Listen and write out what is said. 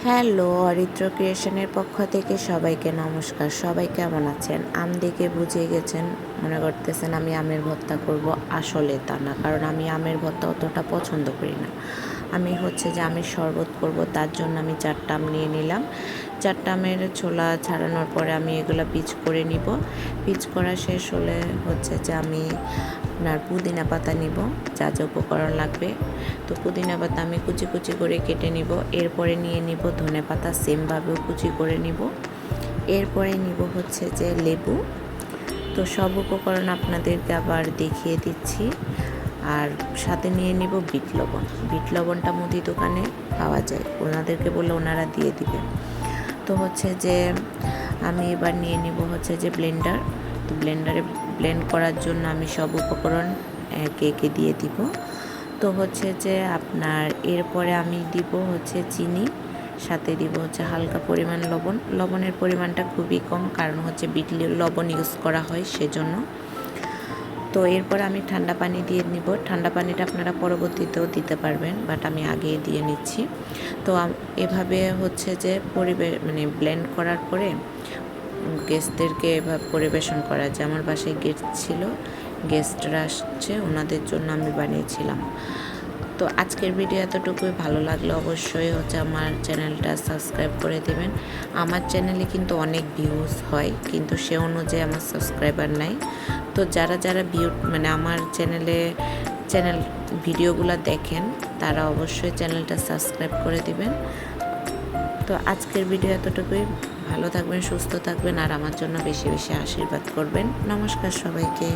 Hello, Aritra ক্রিয়েশনের পক্ষ থেকে সবাইকে নমস্কার। সবাই কেমন আছেন? আম দেখে বুঝে গেছেন, মনে করতেছেন আমি আমের ভর্তা করব। আসলে তা না, কারণ আমি আমের ভর্তা অতটা পছন্দ করি না। আমি যে আমের শরবত করব, তার জন্য আমি 4টা আম নিয়ে নিলাম। 4টা আমের ছোলা ছাড়ানোর পরে আমি এগুলো পিচ করে নিব। পিচ করা শেষ হলে যে আমি আপনার পুদিনা পাতা নিব, যা যা উপকরণ লাগবে। তো পুদিনা পাতা আমি কুচি কুচি করে কেটে নিব। এরপরে নিয়ে নিব ধনে পাতা, সেমভাবেও কুচি করে নিব। এরপরে নিব যে লেবু। তো সব উপকরণ আপনাদেরকে আবার দেখিয়ে দিচ্ছি। আর সাথে নিয়ে নিব বিট লবণ। বিট লবণটা মুদি দোকানে পাওয়া যায়, ওনাদেরকে বলে ওনারা দিয়ে দিবে। তো যে আমি এবার নিয়ে নিব যে ব্লেন্ডার। তো ব্লেন্ডারে ব্লেন্ড করার জন্য আমি সব উপকরণ একে একে দিয়ে দিব। তো যে আপনার এরপরে আমি দিব চিনি, সাথে দিব হালকা পরিমাণ লবণ। লবণের পরিমাণটা খুবই কম, কারণ বিট লবণ ইউজ করা হয় সেজন্য। তো এরপর আমি ঠান্ডা পানি দিয়ে নিব। ঠান্ডা পানিটা আপনারা পরবর্তীতেও দিতে পারবেন, বাট আমি আগেই দিয়ে নিচ্ছি। তো এভাবে যে ব্লেন্ড করার পরে গেস্টদেরকে এভাবে পরিবেশন করা যায়। আমার বাসায় গেস্ট ছিল, গেস্টরা আসছে, ওনাদের জন্য আমি বানিয়েছিলাম। তো আজকের ভিডিও এতটুকুই। ভালো লাগলে অবশ্যই আমার চ্যানেলটা সাবস্ক্রাইব করে দেবেন। আমার চ্যানেলে কিন্তু অনেক ভিউজ হয়, কিন্তু সে অনুযায়ী আমার সাবস্ক্রাইবার নাই। তো যারা আমার চ্যানেল ভিডিওগুলো দেখেন, তারা অবশ্যই চ্যানেলটা সাবস্ক্রাইব করে দিবেন। তো আজকের ভিডিও এতটুকুই। ভালো থাকবেন, সুস্থ থাকবেন, আর আমার জন্য বেশি বেশি আশীর্বাদ করবেন। নমস্কার সবাইকে।